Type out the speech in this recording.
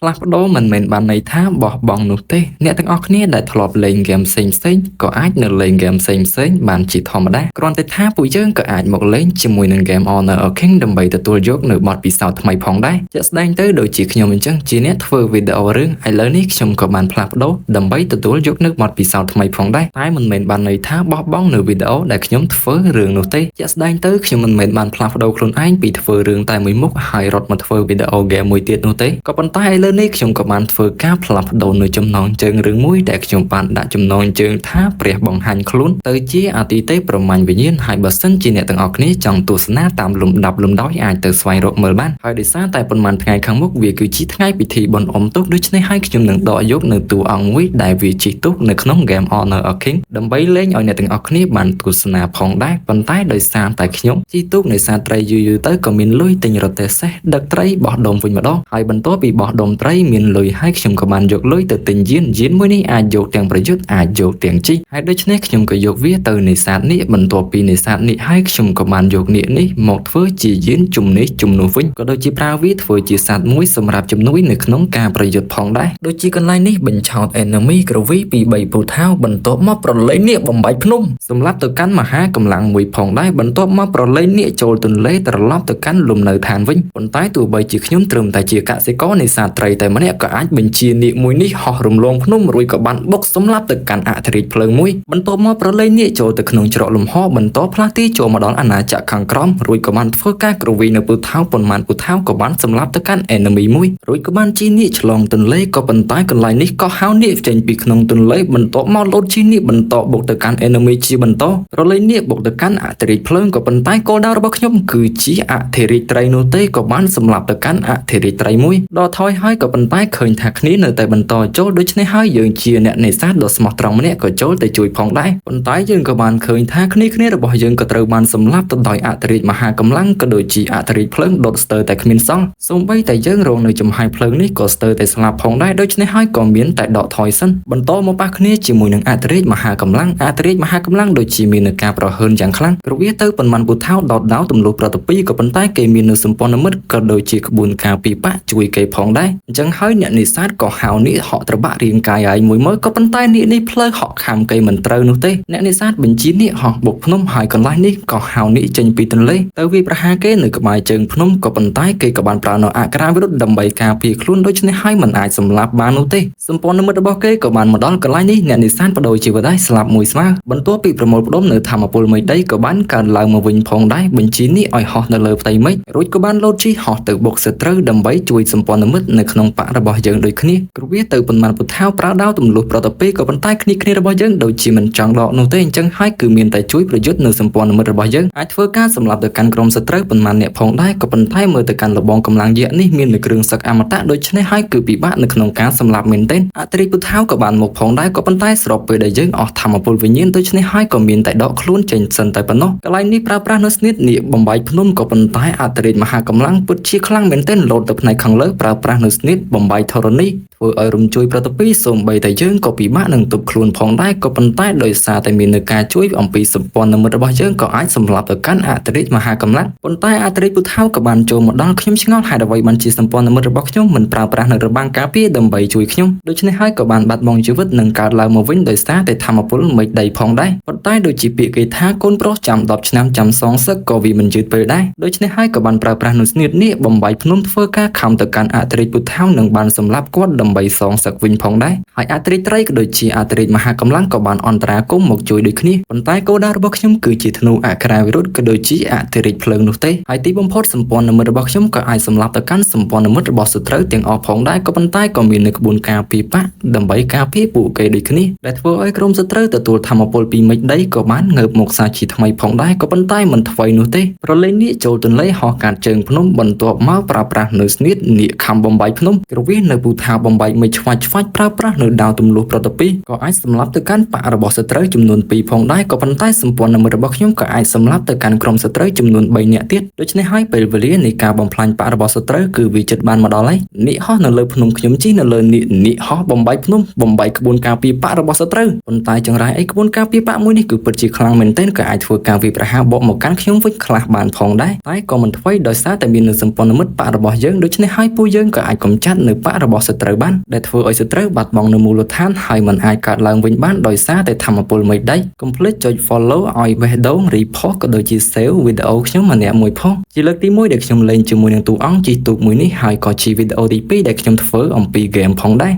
ផ្លាស់ប្ដូរមិនមែនបានន័យថាបោះបង់នោះទេអ្នកទាំងអស់គ្នាដែលធ្លាប់លេងហ្គេមផ្សេងៗក៏អាចនៅលេងហ្គេមផ្សេងៗបានជាធម្មតាគ្រាន់តែថាពួកយើងក៏អាចមកលេងជាមួយនឹង Game Honor of King ដើម្បីទទួលយកនូវបទពិសោធន៍ថ្មីផងដែរជាក់ស្ដែងទៅដូចជាខ្ញុំអញ្ចឹងជាអ្នកធ្វើវីដេអូរឿងឥឡូវនេះខ្ញុំក៏បានផ្លាស់ប្ដូរដើម្បីទទួលយកនូវបទពិសោធន៍ថ្មីផងដែរតែមិនមែនបានន័យថាបោះបង់នៅវីដេអូដែលខ្ញុំធ្វើរឿងនោះទេជាក់ស្ដែងទៅខ្ញុំមិនមែនបានផ្លាស់ប្ដូរខ្លួនឯងពីធ្វើរឿងតែមួយមុខហើយរត់មកធ្វើវីដេអូហ្គេមមួយទៀតនោះទេក៏ប៉ុន្តែឥឡូវនេះខ្ញុំក៏បានធ្វើការផ្លាស់ប្ដូរនៅចំណងជើងរឿងមួយដែលខ្ញុំបានដាក់ចំណងជើងថាព្រះបង្ហាញខ្លួនទៅជាអាទិទេពប្រមាញ់វិញ្ញាណហើយបើសិនជាអ្នកទាំងអស់គ្នាចង់ទស្សនាតាមលំដាប់លំដោយអាចទៅស្វែងរកមើលបានហើយដោយសារតែប៉ុន្មានថ្ងៃខាងមុខវាគឺជាថ្ងៃពិធីបុណ្យអុំទូកដូច្នេះហើយខ្ញុំនឹងដកយកនៅតួអង្គមួយដែលវាជិះទូកនៅក្នុង Game Honor of King ដើម្បីលេងឲ្យអ្នកទាំងអស់គ្នាបានទស្សនាផងដែរប៉ុន្តែដោយសារតែខ្ញុំជិះទូកនេសាទត្រីយូរទៅក៏មានលុយទិញរទេះសេះដឹកត្រីបោះដុំវិញម្ដងហើយបន្ទាប់ពីបោះដុំត្រីមានលុយហើយខ្ញុំក៏បានយកលុយទៅទិញយានមួយនេះអាចយកទាំងប្រយុទ្ធអាចយកទាំងជីហើយដូច្នេះខ្ញុំក៏យកវាទៅនេសាទនេះបន្ទាប់ពីនេសាទនេះហើយខ្ញុំក៏បានយកនាគនេះមកធ្វើជាយានជំនេះជំនួសវិញក៏ដូចជាប្រើវាធ្វើជាសត្វមួយសម្រាប់ជំនួយនៅក្នុងការប្រយុទ្ធផងដែរដូចជាកន្លែងនេះបញ្ឆោត enemy ក្រវីពី3ពូថៅបន្ទាប់មកប្រឡែងនាគបំបាច់ភ្នំសម្រាប់ទៅកាន់មហាកម្លាំងមួយផងដែរបន្ទាប់មកប្រឡែងនាគចូលទន្លេត្រឡប់ទៅកាន់លំនៅឋានវិញប៉ុន្តែទោះបីជាខ្ញុំត្រឹមតែជាកសិករនេសាទត្រីតែម្នាក់ក៏អាចបញ្ជានាគមួយនេះហោះរំលងភ្នំរួចក៏បានបុកសម្លាប់ទៅកាន់អធិរាជភ្លើងមួយបន្ទាប់មកប្រឡែងនាគចូលទៅក្នុងច្រកលំហបន្តផ្លាស់ទីចូលមកដល់អាណាចក្រខាងក្រោមរួចក៏បានធ្វើការក្រវីនៅពូថៅប៉ុន្មានពូថៅក៏បានសម្លាប់ទៅកាន់ enemy មួយរួចក៏បានជិះនាគឆ្លងទន្លេក៏ប៉ុន្តែកន្លែងនេះក៏ហៅនាគចេញពីក្នុងទន្លេបន្ទាប់មកលោតជិះនាគបន្តបុកទៅកាន់ enemy ជាបន្តប្រឡែងនាគបុកទៅកាន់អធិរាជភ្លើងក៏ប៉ុន្តែគោលដៅរបស់ខ្ញុំគឺជាអធិរាជត្រីនោះទេក៏បានសម្លាប់ទៅកាន់អធិរាជត្រីមួយដល់ថយហើយក៏ប៉ុន្តែឃើញថាគ្នានៅតែបន្តចូលដូច្នេះហើយយើងជាអ្នកនេសាទដ៏ស្មោះត្រង់ម្នាក់ក៏ចូលទៅជួយផងដែរប៉ុន្តែយើងក៏បានឃើញថាគ្នារបស់យើងក៏ត្រូវបានសម្លាប់ទៅដោយអធិរាជមហាកម្លាំងក៏ដូចជាអធិរាជភ្លើងដុតស្ទើរតែគ្មានសល់សូម្បីតែយើងរងនៅចំហាយភ្លើងនេះក៏ស្ទើរតែស្លាប់ផងដែរដូច្នេះហើយក៏មានតែដកថយសិនបន្តមកប៉ះគ្នាជាមួយនឹងអធិរាជមហាកម្លាំងដូចជាមាននឹងការប្រហើនយ៉ាងខ្លាំងគ្រវាទៅប៉ុន្មានពូថៅដោតដោទម្លុះប្រតិពីក៏ប៉ុន្តែគេមាននៅសម្ព័ន្ធមិត្តក៏ដូចជាក្បួនការពីបាក់ជួយគេផងដែរអញ្ចឹងហើយអ្នកនេសាទក៏ហៅនាគហក់ត្របាក់រាងកាយឲ្យមួយមើលក៏ប៉ុន្តែនាគនេះផ្លូវហក់ខំគេមិនត្រូវនោះទេអ្នកនេសាទបញ្ជានាគហោះបុកភ្នំហើយកន្លែងនេះក៏ហៅនាគចេញពីទន្លេទៅវាប្រហារគេនៅក្បែរជើងភ្នំក៏ប៉ុន្តែគេក៏បានប្រើនៅអក្សរវិរុទ្ធដើម្បីការពារខ្លួនដូច្នេះហើយមិនអាចសម្លាប់បាននោះទេសម្ព័ន្ធមិត្តរបស់គេក៏បានមកដល់កន្លែងនេះអ្នកនេសាទបដូរជីវិតដែរស្លាប់មួយស្មើបន្ទាប់ពីប្រមូលផ្ដុំនៅធម្មពលមេឃដីក៏បានកើនឡើងមកវិញផងដែរបញ្ជានាគឲ្យហោះនៅលើផ្ទៃមេឃរួចក៏បានលោតជិះហោះទៅបុកសត្រូវដើម្បីជួយសម្ព័ន្ធមិត្តនៅក្នុងបករបស់យើងដូចគ្នាគ្រវាទៅប៉ុន្មានពូថៅប្រើដាវទម្លុះប្រតិពីក៏ប៉ុន្តែគ្នារបស់យើងដូចជាមិនចង់ដកនោះទេអញ្ចឹងហើយគឺមានតែជួយប្រយុទ្ធនៅសម្ព័ន្ធមិត្តរបស់យើងអាចធ្វើការសម្លាប់ទៅកាន់ក្រុមសត្រូវប៉ុន្មានអ្នកផងដែរក៏ប៉ុន្តែមើលទៅកាន់លបងកម្លាំងយក្សនេះមាននៅគ្រឿងសឹកអមតៈដូច្នេះហើយគឺពិបាកនៅក្នុងការសម្លាប់មែនទែនអធិរាជពូថៅក៏បានមកផងដែរក៏ប៉ុន្តែស្របពេលដែលយើងអស់ធម្មពលវិញ្ញាណដូច្នេះហើយក៏មានតែដកខ្លួនចេញសិនតែប៉ុណ្ណោះកន្លែងនេះប្រើប្រាស់នៅស្នៀតនាគបំបាយភ្នំក៏ប៉ុន្តែអធិរាជមហាកម្លាំងពិតជាខ្លាំងមែនទែនលោតទៅផ្នែកខាងលើប្រើប្រាស់នៅស្នៀតបំបាយធរណីធ្វើឲ្យរំជួយប្រតិពីសូម្បីតែយើងក៏ពិបាកនឹងទប់ខ្លួនផងដែរក៏ប៉ុន្តែដោយសារតែមាននៅការជួយអំពីសម្ព័ន្ធមិត្តរបស់យើងក៏អាចសម្លាប់ទៅកាន់អធិរាជមហាកម្លាំងប៉ុន្តែអធិរាជពូថៅក៏បានចូលមកដល់ខ្ញុំឆ្ងល់ហេតុអ្វីបានជាសម្ព័ន្ធមិត្តរបស់ខ្ញុំមិនប្រើប្រាស់នៅរបាំងការពារដើម្បីជួយខ្ញុំដូច្នេះហើយក៏បានបាត់បង់ជីវិតនិងកើតឡើងមកវិញដោយសារតែធម្មពលមេឃដីផងដែរប៉ុន្តែដូចជាពាក្យគេថាកូនប្រុសចាំ10ឆ្នាំចាំសងសឹកក៏វាមិនយឺតពេលដែរដូច្នេះហើយក៏បានប្រើប្រាស់នៅស្នៀតនាគបំបាយភ្នំធ្វើការខំទៅកាន់អធិរាជពូថៅនិងបានសម្លាប់គាត់ដើម្បីសងសឹកវិញផងដែរហើយអធិរាជត្រីក៏ដូចជាអធិរាជមហាកម្លាំងក៏បានអន្តរាគមន៍មកជួយដូចគ្នាប៉ុន្តែគោលដៅរបស់ខ្ញុំគឺជាធ្នូអក្សរវិរុទ្ធក៏ដូចជាអធិរាជភ្លើងនោះទេហើយទីបំផុតសម្ព័ន្ធមិត្តរបស់ខ្ញុំក៏អាចសម្លាប់ទៅកាន់សម្ព័ន្ធមិត្តរបស់សត្រូវទាំងអស់ផងដែរក៏ប៉ុន្តែក៏មាននៅក្បួនការពីបាក់ដើម្បីការពារពួកគេដូចគ្នាដែលធ្វើឲ្យក្រុមសត្រូវទទួលធម្មពលពីមេឃដីក៏បានងើបមកសាជាថ្មីផងដែរក៏ប៉ុន្តែមិនថ្មីនោះទេប្រឡែងនាគចូលទន្លេហោះកាត់ជើងភ្នំបន្ទាប់មកប្រើប្រាស់នៅស្នៀតនាគខំបំបាយភ្នំគ្រវានៅពូថាបំបាយមេឃឆ្វាច់ប្រើប្រាស់នៅដាវទម្លុះប្រតិពីក៏អាចសម្លាប់ទៅកាន់បករបស់សត្រូវចំនួន2ផងដែរក៏ប៉ុន្តែសម្ព័ន្ធមិត្តរបស់ខ្ញុំក៏អាចសម្លាប់ទៅកាន់ក្រុមសត្រូវចំនួន3នាក់ទៀតដូច្នេះហើយពេលវេលានៃការបំផ្លាញបករបស់សត្រូវគឺវាជិតបានមកដល់ហើយនាគហោះនៅលើភ្នំខ្ញុំជិះនៅលើនាគហោះបំបាយភ្នំបំបាយក្បួនការពីបករបស់សត្រូវប៉ុន្តែចង្រៃអីក្បួនការពីបកមួយនេះគឺពិតជាខ្លាំងមែនទែនក៏អាចធ្វើការវាយប្រហារបកមកកាន់ខ្ញុំវិញខ្លះបានផងដែរតែក៏មិនថ្មីដោយសារតែមាននៅសម្ព័ន្ធមិត្តបករបស់យើងដូច្នេះហើយពួកយើងក៏អាចកំ កម្ចាត់នៅបករបស់សត្រូវបានដែលធ្វើឲ្យសត្រូវបាត់បង់នៅមូលដ្ឋានហើយមិនអាចកើតឡើងវិញបានដោយសារតែធម្មពលមេឃដីកុំភ្លេចចុច follow ឲ្យបេះដូង report ក៏ដូចជា save វីដេអូខ្ញុំម្នាក់មួយផងជាលើកទី1ដែលខ្ញុំលេងជាមួយនឹងតួអង្គជិះទូកមួយនេះហើយក៏ជាវីដេអូទី2ដែលខ្ញុំធ្វើអំពី game ផងដែរ